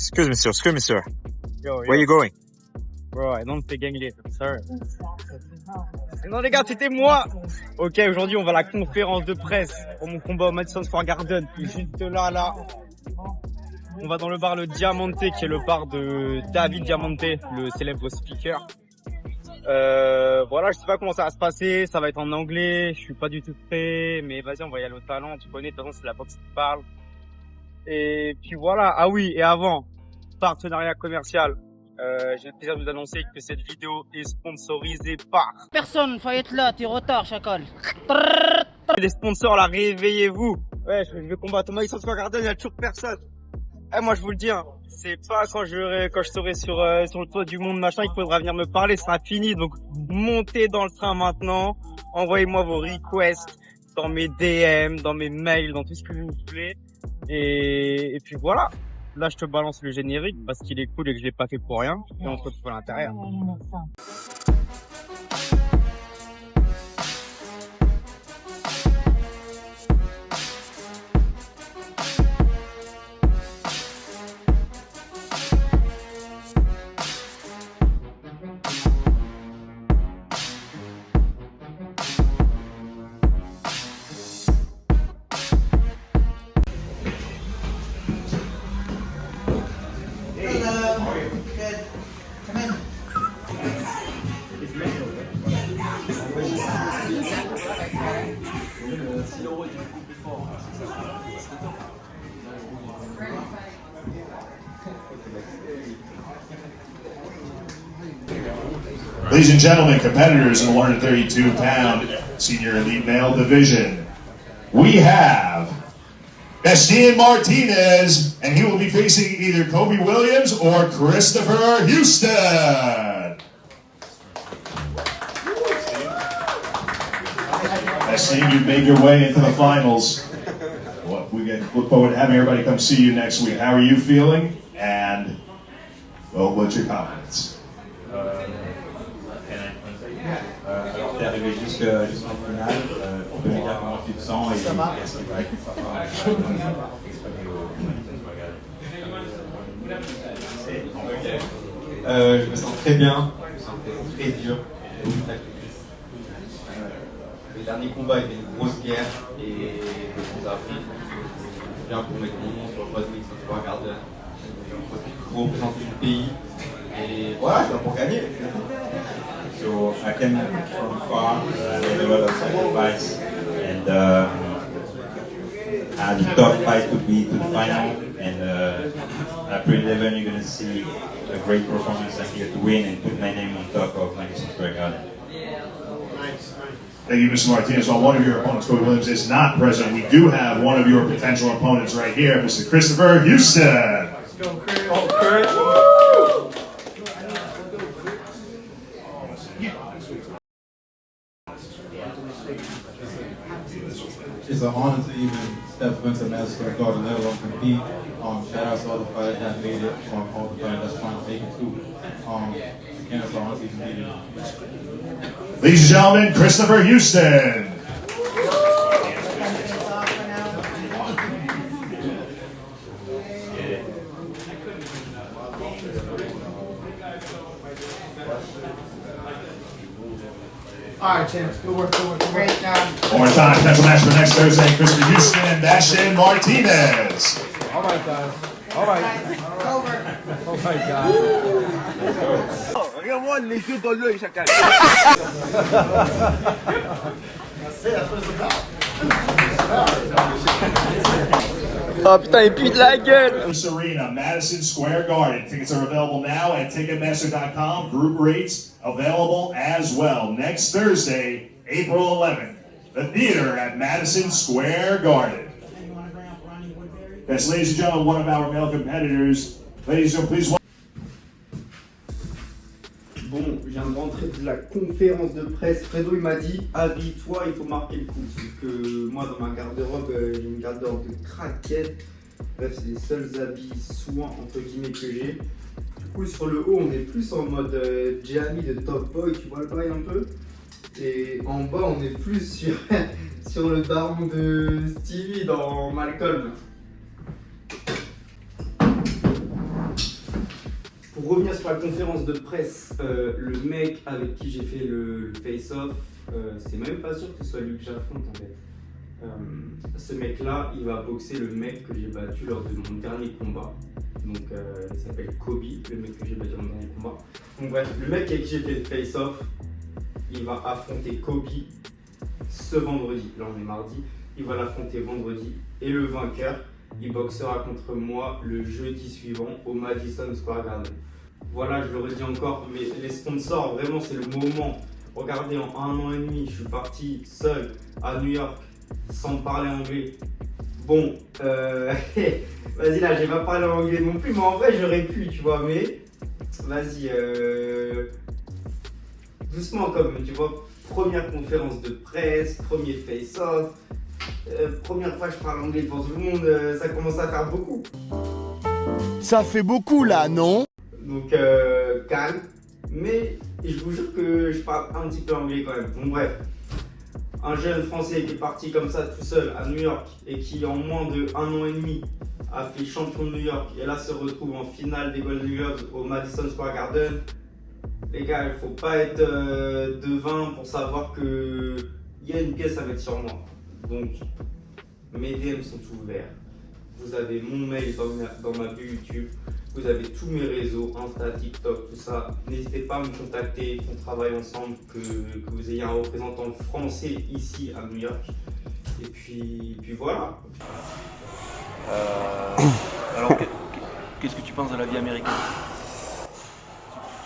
Excuse me, sir. Excuse me, sir. Yo, Where you going? Bro, I don't speak English, I'm sorry. Non les gars, c'était moi. Ok, aujourd'hui on va à la conférence de presse pour mon combat au Madison Square Garden. Puis juste là, on va dans le bar Le Diamante, qui est le bar de David Diamante, le célèbre speaker. Voilà, je sais pas comment ça va se passer, ça va être en anglais, je suis pas du tout prêt, mais vas-y, on va y aller au talent, tu connais, de toute façon c'est la boxe qui parle. Et puis voilà, ah oui, et avant, partenariat commercial. J'ai le plaisir de vous annoncer que cette vidéo est sponsorisée par Personne, faut être là, t'es en retard, chacal. les sponsors là, réveillez-vous. Ouais, je vais combattre au Madison Square Garden, il y a toujours personne. Eh, moi je vous le dis, hein, c'est pas quand je serai sur le toit du monde machin, il faudra venir me parler, ça sera fini. Donc montez dans le train maintenant, envoyez-moi vos requests dans mes DM, dans mes mails, dans tout ce que vous voulez. Et puis voilà. Là, je te balance le générique parce qu'il est cool et que je l'ai pas fait pour rien. Et on se retrouve à l'intérieur. Ladies and gentlemen, competitors in the 132-pound senior elite male division, we have Bastian Martinez, and he will be facing either Kobe Williams or Christopher Houston. Bastian, you've made your way into the finals. Well, we look forward to having everybody come see you next week. How are you feeling? And, well, what's your confidence? Alors t'es arrivé jusqu'en finale, on peut me dire comment tu te sens et je me sens très bien, je me sens très dur. Le dernier combat était une grosse guerre et je nous a appris. Je viens pour mettre mon nom sur le poste Madison Square Garden, pour représenter le pays et voilà, je viens pour gagner. So I came from far, I made a lot of sacrifice, and I had a tough fight to be to the final. And April 11, you're going to see a great performance. I'm here to win and put my name on top of Madison Square Garden. Thank you, Mr. Martinez. While one of your opponents, Cody Williams, is not present, we do have one of your potential opponents right here, Mr. Christopher Houston. Let's go, Chris. Oh, Chris. It's an honor to even step into Madison Square Garden level and compete. Shout out to all the fighters that made it, all the fighters that's trying to make it too. Again, it's an honor to even be there. Ladies and gentlemen, Christopher Houston. All right, champs. Good work. Great job. One more time, potential match for next Thursday, Christopher Houston and Bastian Martinez. All right, guys. All right. Over. Oh my God. Regarde-moi les yeux dans l'œil, chacun. Oh putain, il pue de la gueule. Arena, Madison Square Garden. Tickets are available now at Ticketmaster.com. Group rates available as well. Next Thursday, April 11th, the theater at Madison Square Garden. Yes, ladies and gentlemen, one of our male competitors. Ladies and gentlemen, please welcome. Bon, je viens de rentrer de la conférence de presse. Fredo il m'a dit habille-toi, il faut marquer le coup. Parce que moi dans ma garde-robe, j'ai une garde-robe de craquette. Bref, c'est les seuls habits soins entre guillemets que j'ai. Du coup sur le haut on est plus en mode Jamie de Top Boy, tu vois le bail un peu. Et en bas on est plus sur le daron de Stevie dans Malcolm. Pour revenir sur la conférence de presse, le mec avec qui j'ai fait le face-off, c'est même pas sûr que ce soit lui que j'affronte en fait. Ce mec-là, il va boxer le mec que j'ai battu lors de mon dernier combat. Donc, il s'appelle Kobe, le mec que j'ai battu lors de mon dernier combat. Donc, bref, le mec avec qui j'ai fait le face-off, il va affronter Kobe ce vendredi. Là, on est mardi. Il va l'affronter vendredi. Et le vainqueur, il boxera contre moi le jeudi suivant au Madison Square Garden. Voilà, je le redis encore, mais les sponsors, vraiment, c'est le moment. Regardez, en 1 an et demi, je suis parti seul à New York sans parler anglais. Bon, vas-y là, j'ai pas parlé anglais non plus, mais en vrai, j'aurais pu, tu vois, mais vas-y, doucement comme, tu vois, première conférence de presse, premier face-off, première fois que je parle anglais devant tout le monde, ça commence à faire beaucoup. Ça fait beaucoup là, non? Donc, calme, mais je vous jure que je parle un petit peu anglais quand même. Donc, bref. Un jeune Français qui est parti comme ça tout seul à New York et qui en moins de 1 an et demi a fait champion de New York et là se retrouve en finale des Golden Gloves au Madison Square Garden. Les gars, il faut pas être devin pour savoir que il y a une pièce à mettre sur moi. Donc mes DM sont ouverts. Vous avez mon mail dans ma bio YouTube. Vous avez tous mes réseaux, Insta, TikTok, tout ça. N'hésitez pas à me contacter, qu'on travaille ensemble, que vous ayez un représentant français ici à New York. Et puis voilà. Alors, qu'est-ce que tu penses de la vie américaine?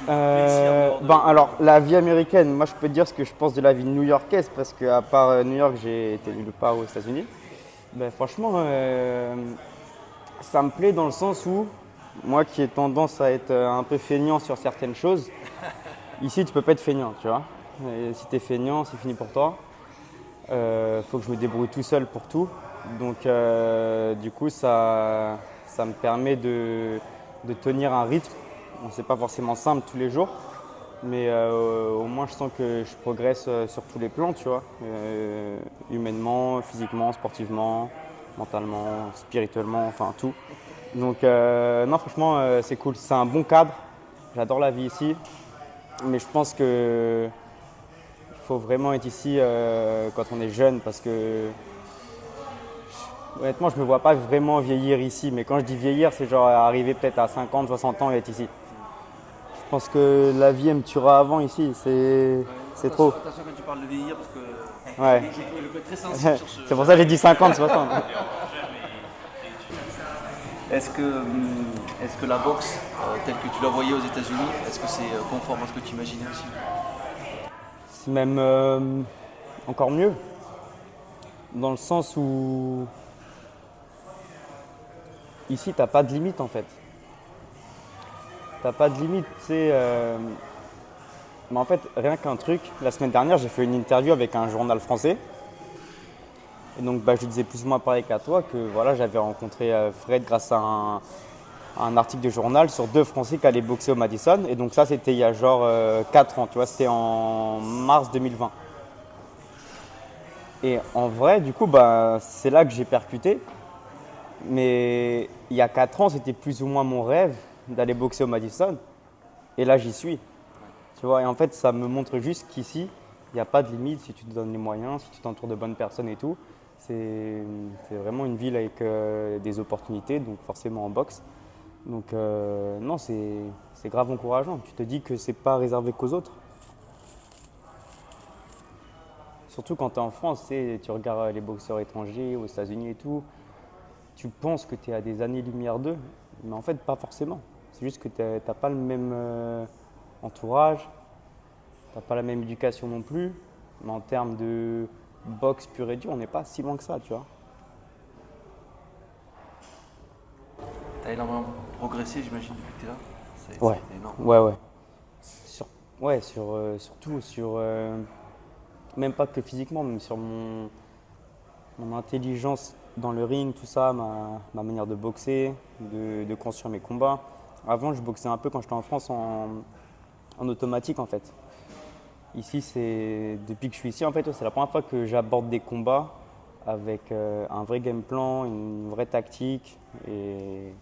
Alors, la vie américaine, moi je peux te dire ce que je pense de la vie new-yorkaise, parce qu'à part New York, j'ai été nulle part aux États-Unis. Franchement, ça me plaît dans le sens où, moi qui ai tendance à être un peu feignant sur certaines choses, ici tu peux pas être feignant, tu vois. Et si tu es feignant, c'est fini pour toi. Faut que je me débrouille tout seul pour tout. Donc du coup, ça me permet de tenir un rythme. Bon, c'est pas forcément simple tous les jours, mais au moins je sens que je progresse sur tous les plans, tu vois. Humainement, physiquement, sportivement, mentalement, spirituellement, enfin tout. Donc non, franchement, c'est cool. C'est un bon cadre. J'adore la vie ici. Mais je pense que il faut vraiment être ici quand on est jeune parce que honnêtement, je ne me vois pas vraiment vieillir ici. Mais quand je dis vieillir, c'est genre arriver peut-être à 50, 60 ans et être ici. Je pense que la vie, elle me tuera avant ici. C'est trop. Attention quand tu parles de vieillir parce que ouais. je peux être très sensible sur ce... C'est pour ça que j'ai dit 50, 60. Est-ce que la boxe, telle que tu la voyais aux États-Unis, est-ce que c'est conforme à ce que tu imaginais aussi? C'est même encore mieux, dans le sens où ici, t'as pas de limite en fait. T'as pas de limite, tu sais. Mais en fait, rien qu'un truc, la semaine dernière, j'ai fait une interview avec un journal français. Et donc, je lui disais plus ou moins pareil qu'à toi, que voilà, j'avais rencontré Fred grâce à un article de journal sur 2 Français qui allaient boxer au Madison. Et donc ça, c'était il y a genre 4 ans, tu vois, c'était en mars 2020. Et en vrai, du coup, c'est là que j'ai percuté. Mais il y a 4 ans, c'était plus ou moins mon rêve d'aller boxer au Madison. Et là, j'y suis. Tu vois, et en fait, ça me montre juste qu'ici, il n'y a pas de limite si tu te donnes les moyens, si tu t'entoures de bonnes personnes et tout. C'est vraiment une ville avec des opportunités, donc forcément en boxe. Donc non, c'est grave encourageant. Tu te dis que c'est pas réservé qu'aux autres. Surtout quand tu es en France, tu regardes les boxeurs étrangers aux États-Unis et tout. Tu penses que tu es à des années-lumière d'eux, mais en fait pas forcément. C'est juste que tu n'as pas le même entourage, tu n'as pas la même éducation non plus. Mais en termes de boxe pure et dure, on n'est pas si loin que ça, tu vois. Tu as énormément progressé, j'imagine, depuis que tu es là. C'est Ouais. énorme. Surtout sur, même pas que physiquement, mais sur mon intelligence dans le ring, tout ça, ma manière de boxer, de construire mes combats. Avant, je boxais un peu quand j'étais en France en automatique en fait. Ici, depuis que je suis ici, en fait, c'est la première fois que j'aborde des combats avec un vrai game plan, une vraie tactique et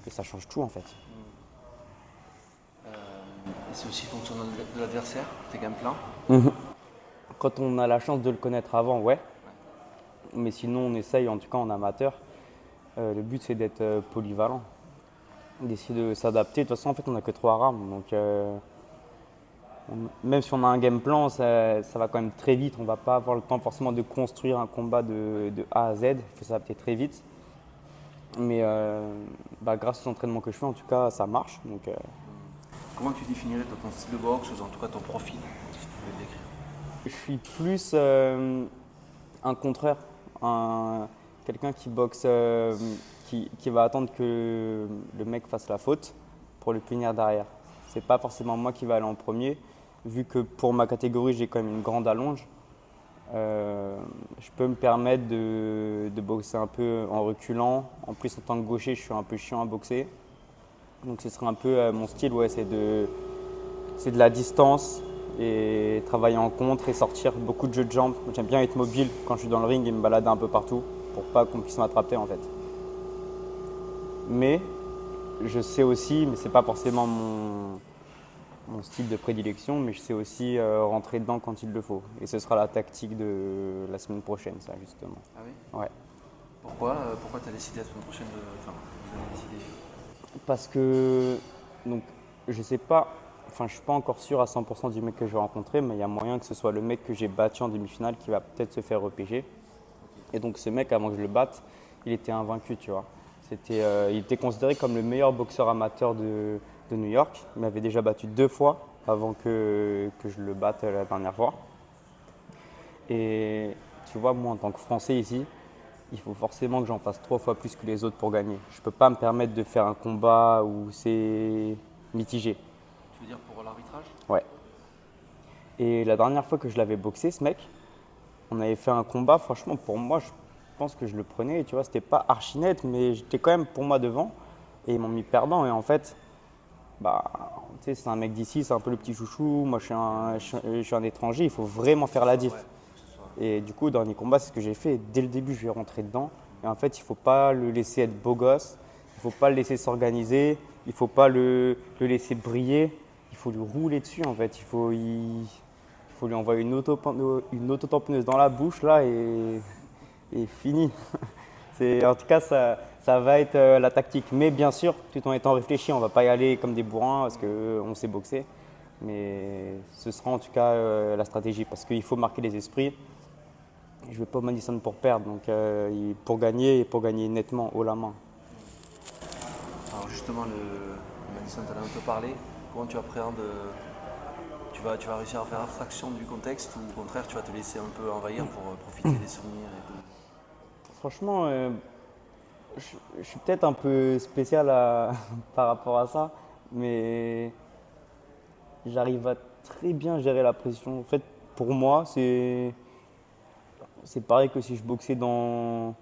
ça change tout en fait. Et c'est aussi fonction de l'adversaire, tes game plans. Quand on a la chance de le connaître avant, ouais. Mais sinon, on essaye, en tout cas en amateur. Le but, c'est d'être polyvalent, d'essayer de s'adapter. De toute façon, en fait, on n'a que 3 rounds. Donc, même si on a un game plan, ça va quand même très vite. On ne va pas avoir le temps forcément de construire un combat de A à Z. Il faut s'adapter très vite. Mais grâce aux entraînements que je fais, en tout cas, ça marche. Donc, Comment tu définirais ton style de boxe, ou en tout cas ton profil, si tu pouvais le décrire? je suis plus un contreur, quelqu'un qui boxe, qui va attendre que le mec fasse la faute pour le punir derrière. C'est pas forcément moi qui va aller en premier, vu que pour ma catégorie j'ai quand même une grande allonge. Je peux me permettre de boxer un peu en reculant. En plus, en tant que gaucher, je suis un peu chiant à boxer. Donc ce serait un peu mon style, ouais, c'est de la distance et travailler en contre et sortir beaucoup de jeux de jambes. J'aime bien être mobile quand je suis dans le ring et me balader un peu partout pour pas qu'on puisse m'attraper en fait. Mais je sais aussi, mais c'est pas forcément mon style de prédilection, mais je sais aussi rentrer dedans quand il le faut. Et ce sera la tactique de la semaine prochaine, ça justement. Ah oui? Ouais. Pourquoi tu as décidé la semaine prochaine vous avez décidé? Parce que, donc, je sais pas, je suis pas encore sûr à 100% du mec que je vais rencontrer, mais il y a moyen que ce soit le mec que j'ai battu en demi-finale qui va peut-être se faire repêcher. Et donc ce mec, avant que je le batte, il était invaincu, tu vois. Il était considéré comme le meilleur boxeur amateur de New York. Il m'avait déjà battu 2 fois avant que je le batte la dernière fois. Et tu vois, moi en tant que Français ici, il faut forcément que j'en fasse 3 fois plus que les autres pour gagner. Je ne peux pas me permettre de faire un combat où c'est mitigé. Tu veux dire pour l'arbitrage? Ouais. Et la dernière fois que je l'avais boxé, ce mec, on avait fait un combat, franchement, pour moi, je pense que je le prenais. Tu vois, c'était pas archi net, mais j'étais quand même pour moi devant. Et ils m'ont mis perdant. Et en fait, tu sais, c'est un mec d'ici, c'est un peu le petit chouchou. Moi, je suis un étranger, il faut vraiment faire la diff. Et du coup, dans les combats, c'est ce que j'ai fait. Dès le début, je vais rentrer dedans. Et en fait, il ne faut pas le laisser être beau gosse. Il ne faut pas le laisser s'organiser. Il ne faut pas le laisser briller. Il faut lui rouler dessus, en fait. Il faut lui envoyer une autotamponneuse dans la bouche, là, et fini. En tout cas, ça va être la tactique. Mais bien sûr, tout en étant réfléchi, on ne va pas y aller comme des bourrins parce qu'on sait boxer. Mais ce sera en tout cas la stratégie parce qu'il faut marquer les esprits. Je ne vais pas au Madison pour perdre, donc pour gagner et pour gagner nettement haut la main. Alors justement, le Madison, tu en as un peu parlé. Comment tu appréhendes tu vas réussir à faire abstraction du contexte ou au contraire tu vas te laisser un peu envahir pour profiter des souvenirs et tout? Franchement, je suis peut-être un peu spécial par rapport à ça, mais j'arrive à très bien gérer la pression. En fait, pour moi, c'est pareil que si je boxais dans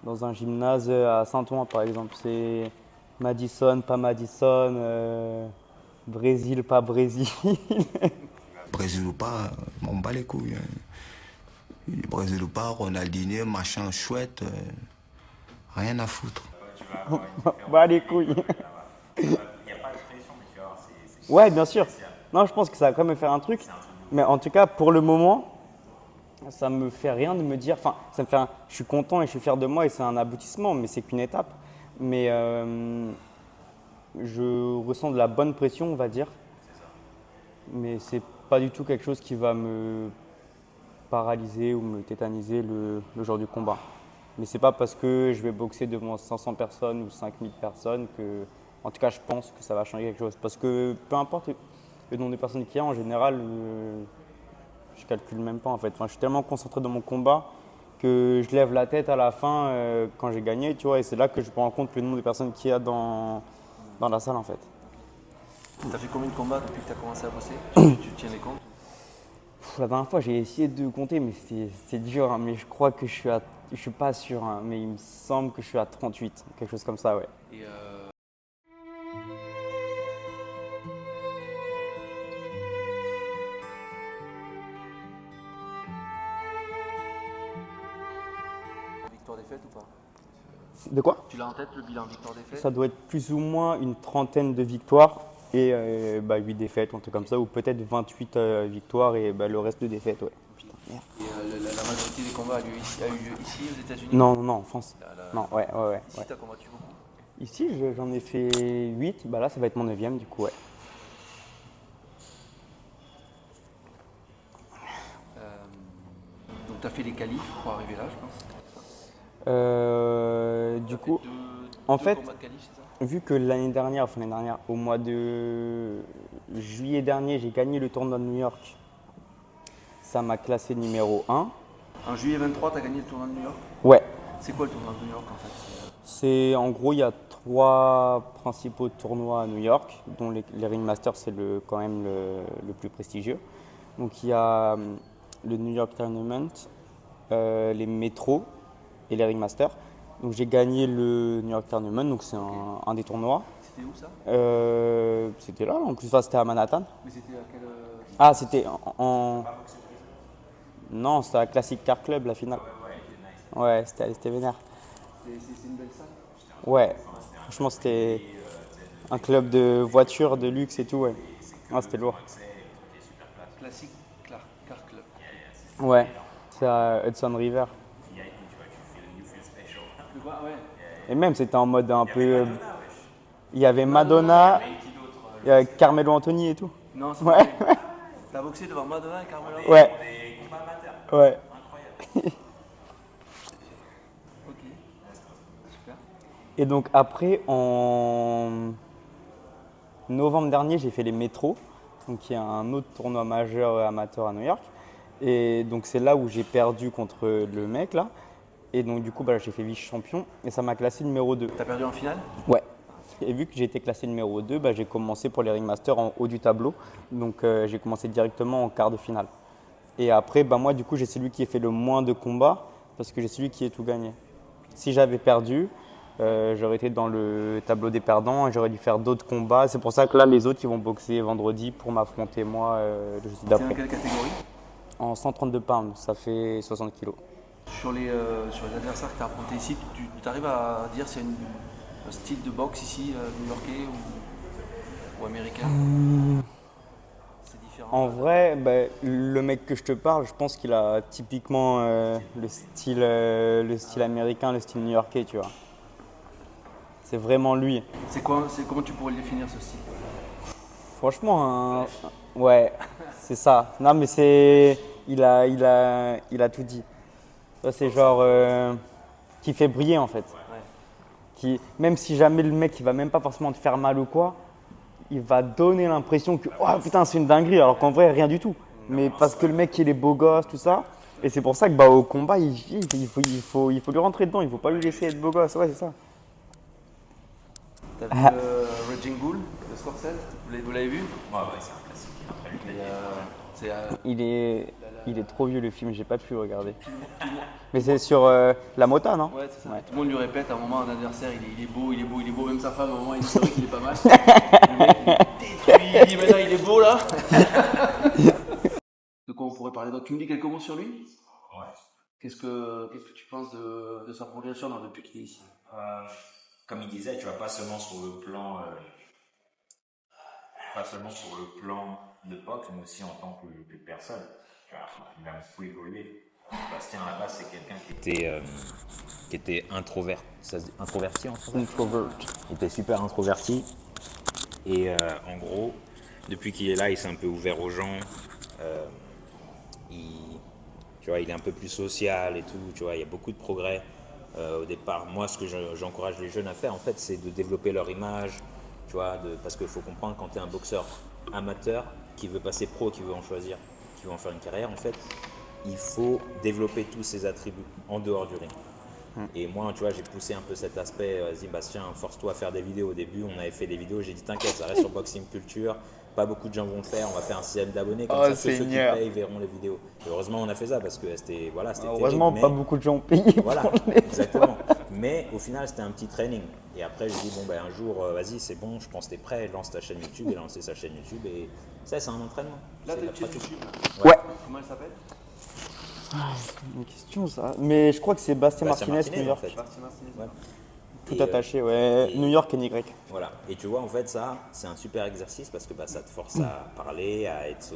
un gymnase à Saint-Ouen, par exemple. C'est Madison, pas Madison, Brésil, pas Brésil. Brésil ou pas, on bat les couilles. Brésil ou pas, Ronaldinho, machin chouette, rien à foutre. Bah les couilles. Ouais, bien sûr. Non, je pense que ça va quand même faire un truc. Mais en tout cas, pour le moment, ça me fait rien de me dire. Enfin, je suis content et je suis fier de moi et c'est un aboutissement, mais c'est qu'une étape. Mais je ressens de la bonne pression, on va dire. Mais c'est pas du tout quelque chose qui va me paralyser ou me tétaniser le jour du combat. Mais c'est pas parce que je vais boxer devant 500 personnes ou 5000 personnes que, en tout cas, je pense que ça va changer quelque chose. Parce que peu importe le nombre de personnes qu'il y a, en général, je calcule même pas en fait. Enfin, je suis tellement concentré dans mon combat que je lève la tête à la fin quand j'ai gagné, tu vois. Et c'est là que je prends en compte le nombre de personnes qu'il y a dans la salle en fait. Tu as fait combien de combats depuis que tu as commencé à bosser? Tu tiens les comptes? La dernière fois, j'ai essayé de compter, mais c'est dur. Hein, mais je crois que je suis pas sûr, hein, mais il me semble que je suis à 38, quelque chose comme ça, ouais. Et victoire-défaite ou pas? De quoi? Tu l'as en tête le bilan victoire-défaite? Ça doit être plus ou moins une trentaine de victoires Et 8 défaites, un truc comme ça, ou peut-être 28 victoires et le reste de défaites, ouais. Putain, merde. Et la majorité des combats a eu lieu ici aux États-Unis? Non, en France. Non, ouais. Ici, tu as combattu beaucoup? Ici, j'en ai fait 8, là, ça va être mon 9e, du coup, ouais. Donc, tu as fait les qualifs pour arriver là, je pense? Du coup, en fait, vu que l'année dernière, au mois de juillet dernier, j'ai gagné le tournoi de New York, ça m'a classé numéro 1. En juillet 23, tu as gagné le tournoi de New York? Ouais. C'est quoi le tournoi de New York en fait? C'est en gros, il y a 3 principaux tournois à New York, dont les Ringmasters, c'est quand même le plus prestigieux. Donc il y a le New York Tournament, les Metro et les Ringmasters. Donc j'ai gagné le New York Tournament, donc c'est un des tournois. C'était où ça? C'était là, en plus, c'était à Manhattan. Mais c'était à quel... Ah, c'était Non, c'était à Classic Car Club, la finale. Ouais, c'était vénère. C'est une belle salle? Ouais, franchement, c'était un club de voitures, de luxe et tout, ouais. Ah, c'était lourd. Classic Car Club. Ouais, c'est à Hudson River. Ouais. Et même, c'était en mode un peu... Il y avait Madonna, il y avait Carmelo Anthony et tout. Non, c'est ouais. T'as boxé devant Madonna et Carmelo? Ouais. Ouais. Ok. Super. Et donc après, en novembre dernier, j'ai fait les Metro, donc il y a un autre tournoi majeur amateur à New York. Et donc c'est là où j'ai perdu contre le mec là. Et donc du coup, j'ai fait vice-champion et ça m'a classé numéro 2. T'as perdu en finale? Ouais. Et vu que j'ai été classé numéro 2, j'ai commencé pour les Ringmasters en haut du tableau. Donc j'ai commencé directement en quart de finale. Et après, moi du coup, j'ai celui qui a fait le moins de combats parce que j'ai celui qui a tout gagné. Si j'avais perdu, j'aurais été dans le tableau des perdants et j'aurais dû faire d'autres combats. C'est pour ça que là, les autres, ils vont boxer vendredi pour m'affronter moi le jeudi d'après. C'est dans quelle catégorie? En 132 pounds, ça fait 60 kilos. Sur les adversaires que tu as affrontés ici, tu arrives à dire s'il y a un style de boxe ici, new-yorkais ou américain? C'est différent? En vrai, le mec que je te parle, je pense qu'il a typiquement le style américain, le style new-yorkais, tu vois. C'est vraiment lui. Comment tu pourrais le définir, ce style? Franchement, ouais, c'est ça. Non, mais il a tout dit. C'est genre qui fait briller en fait. Ouais. Même si jamais le mec il va même pas forcément te faire mal ou quoi, il va donner l'impression que oh putain c'est une dinguerie alors qu'en vrai rien du tout. Mais parce que le mec il est beau gosse tout ça, et c'est pour ça que au combat il faut lui rentrer dedans, il faut pas lui laisser être beau gosse. Ouais c'est ça. T'as vu Raging Bull de Scorsese? Vous l'avez vu? Ouais, c'est un classique. Il est trop vieux le film, j'ai pas pu le regarder. Mais c'est sur la mota, non? Ouais, c'est ça. Ouais. Tout le monde lui répète à un moment, un adversaire, il est beau, même sa femme, à un moment, il dit qu'il est pas mal. Le mec, il détruit, il dit maintenant, il est beau là. De quoi on pourrait parler d'autre? Tu me dis quelques mots sur lui? Ouais. Qu'est-ce que tu penses de sa progression depuis qu'il est ici? Comme il disait, tu vois, pas seulement sur le plan de boxe, mais aussi en tant que personne. Tu vois, il a beaucoup évolué. Bastien, à la base, c'est quelqu'un qui était introverti en français. Il était super introverti. Et en gros, depuis qu'il est là, il s'est un peu ouvert aux gens. Tu vois, il est un peu plus social et tout. Tu vois, il y a beaucoup de progrès. Au départ, moi, ce que j'encourage les jeunes à faire, en fait, c'est de développer leur image. Tu vois, parce qu'il faut comprendre, quand tu es un boxeur amateur qui veut passer pro, qui veut en choisir, qui veut en faire une carrière, en fait, il faut développer tous ces attributs en dehors du ring. Et moi, tu vois, j'ai poussé un peu cet aspect, vas-y Bastien, force-toi à faire des vidéos. Au début, on avait fait des vidéos, j'ai dit t'inquiète, ça reste sur Boxing Culture, pas beaucoup de gens vont le faire, on va faire un système d'abonnés, comme ça ceux qui payent verront les vidéos. Et heureusement, on a fait ça parce que c'était heureusement, terrible, pas beaucoup de gens ont payé. Voilà, exactement. Mais au final, c'était un petit training. Et après, je dis, un jour, vas-y, c'est bon, je pense que t'es prêt, lance ta chaîne YouTube. Il a lancé sa chaîne YouTube et ça, c'est un entraînement. Là, t'as une chaîne YouTube. Ouais. Comment elle s'appelle? Une question ça. Mais je crois que c'est Bastien Martinez, New York. En fait. Bastien Martinez. Ouais. Tout Et, attaché, ouais. et- New York et Y. Voilà. Et tu vois, en fait, ça, c'est un super exercice parce que bah, ça te force à parler, à être.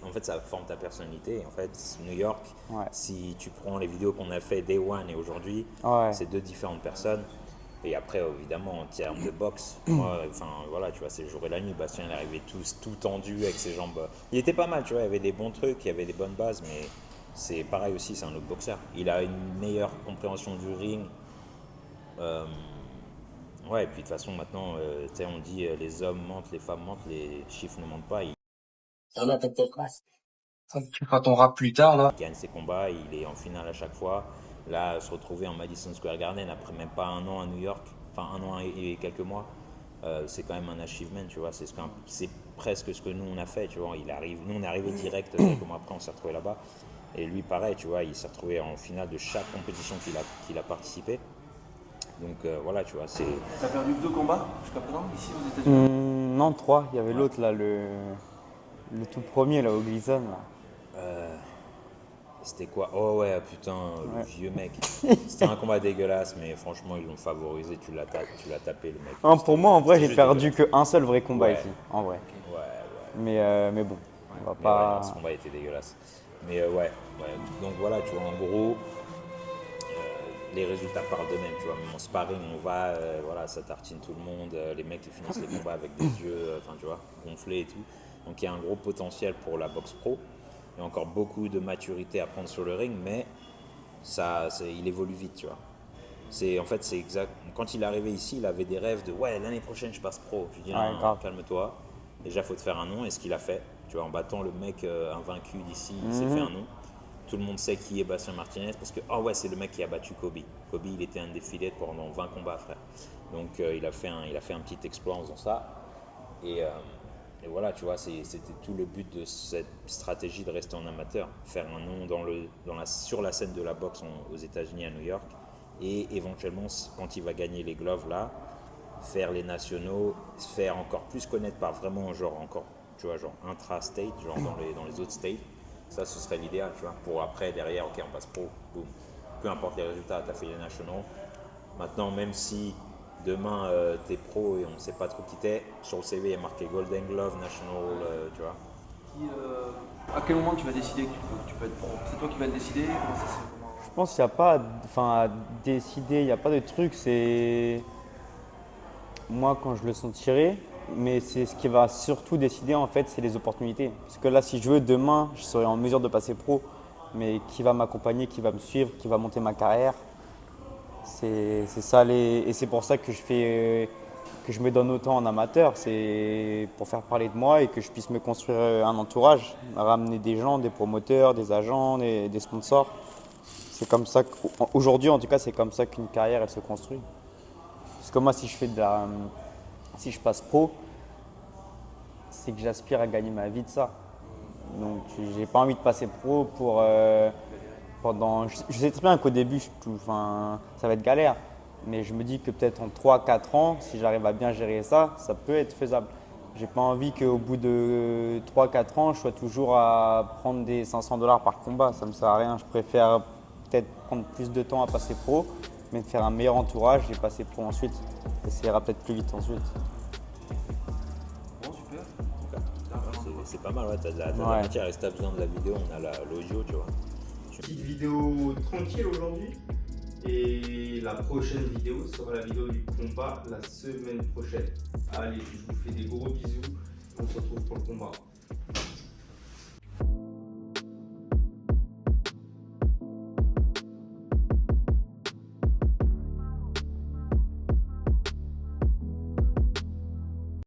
En fait, ça forme ta personnalité. Et en fait, New York, Ouais. si tu prends les vidéos qu'on a fait Day One et aujourd'hui, Ouais. c'est deux différentes personnes. Et après, évidemment, en termes de boxe, moi, enfin, voilà, tu vois, c'est le jour et la nuit. Bastien, il arrivait tout tendu avec ses jambes. Il était pas mal, tu vois, il y avait des bons trucs, il y avait des bonnes bases, mais c'est pareil aussi, c'est un autre boxeur. Il a une meilleure compréhension du ring. Ouais, et puis de toute façon, maintenant, tu sais, on dit les hommes mentent, les femmes mentent, les chiffres ne mentent pas. Il Tu feras ton rap plus tard, là. gagne ses combats, il est en finale à chaque fois. Là, se retrouver en Madison Square Garden après même pas un an à New York, enfin un an et quelques mois, c'est quand même un achievement, tu vois. C'est presque ce que nous on a fait, tu vois. Nous on est arrivé direct, quelques mois après, on s'est retrouvé là-bas. Et lui, pareil, tu vois, il s'est retrouvé en finale de chaque compétition qu'il a participé. Donc voilà, tu vois, c'est. T'as perdu que 2 combats jusqu'à présent, ici aux États-Unis? Non, 3. Il y avait l'autre, là, le tout premier, là, au Gleason. Là. C'était quoi? Oh ouais, putain, le vieux mec. C'était un combat dégueulasse, mais franchement, ils l'ont favorisé. Tu l'as tapé, le mec. Non, pour moi, en vrai, C'était j'ai juste perdu dégueulasse. qu'un seul vrai combat Ouais. ici, en vrai. Ouais. Mais bon, on va Mais pas. ouais, non, ce combat était dégueulasse. Mais ouais. Donc voilà, tu vois, en gros, les résultats parlent d'eux-mêmes, tu vois. Même en sparring, on va, voilà, ça tartine tout le monde. Les mecs, ils finissent les combats avec des yeux, enfin, tu vois, gonflés et tout. Donc il y a un gros potentiel pour la boxe pro. Il y a encore beaucoup de maturité à prendre sur le ring, mais il évolue vite, tu vois. En fait, c'est exact. Quand il est arrivé ici, il avait des rêves de ouais, l'année prochaine, je passe pro. Je lui dis non, grave. calme-toi. Déjà, il faut te faire un nom. Et ce qu'il a fait, tu vois, en battant le mec invaincu d'ici, il s'est fait un nom. Tout le monde sait qui est Bastien Martinez parce que, ouais, c'est le mec qui a battu Kobe. Kobe, il était undefeated pendant 20 combats, frère. Donc, il a fait un petit exploit en faisant ça. Et voilà, tu vois, c'était tout le but de cette stratégie de rester en amateur. Faire un nom sur la scène de la boxe aux États-Unis, à New York. Et éventuellement, quand il va gagner les gloves là, faire les nationaux, se faire encore plus connaître par vraiment, genre, encore, tu vois, genre intra-state, genre dans les autres states. Ça, ce serait l'idéal, tu vois. Pour après, derrière, ok, on passe pro, boum. Peu importe les résultats, tu as fait les nationaux. Maintenant, même si demain, t'es pro et on ne sait pas trop qui t'es, sur le CV, il y a marqué Golden Glove, National, tu vois. À quel moment tu vas décider que tu peux être pro? C'est toi qui vas le décider? Comment ça se fait? Je pense qu'il n'y a pas, à décider, il n'y a pas de truc, c'est moi quand je le sentirai, mais c'est ce qui va surtout décider en fait, c'est les opportunités. Parce que là, si je veux, demain, je serai en mesure de passer pro, mais qui va m'accompagner, qui va me suivre, qui va monter ma carrière, c'est ça et c'est pour ça que je me donne autant en amateur, c'est pour faire parler de moi et que je puisse me construire un entourage, ramener des gens, des promoteurs, des agents, des sponsors. C'est comme ça qu'aujourd'hui, en tout cas, c'est comme ça qu'une carrière elle se construit. Parce que moi, si je passe pro, c'est que j'aspire à gagner ma vie de ça. Donc, j'ai pas envie de passer pro pour pendant. Je sais très bien qu'au début, ça va être galère. Mais je me dis que peut-être en 3-4 ans, si j'arrive à bien gérer ça, ça peut être faisable. J'ai pas envie qu'au bout de 3-4 ans, je sois toujours à prendre des $500 par combat. Ça me sert à rien. Je préfère peut-être prendre plus de temps à passer pro, mais de faire un meilleur entourage et passer pro ensuite. Et ça ira peut-être plus vite ensuite. Bon, super. C'est pas mal, ouais, t'as de la matière. Et si t'as besoin de la vidéo, on a l'audio, tu vois. Petite vidéo tranquille aujourd'hui. Et la prochaine vidéo sera la vidéo du combat la semaine prochaine. Allez, je vous fais des gros bisous. On se retrouve pour le combat.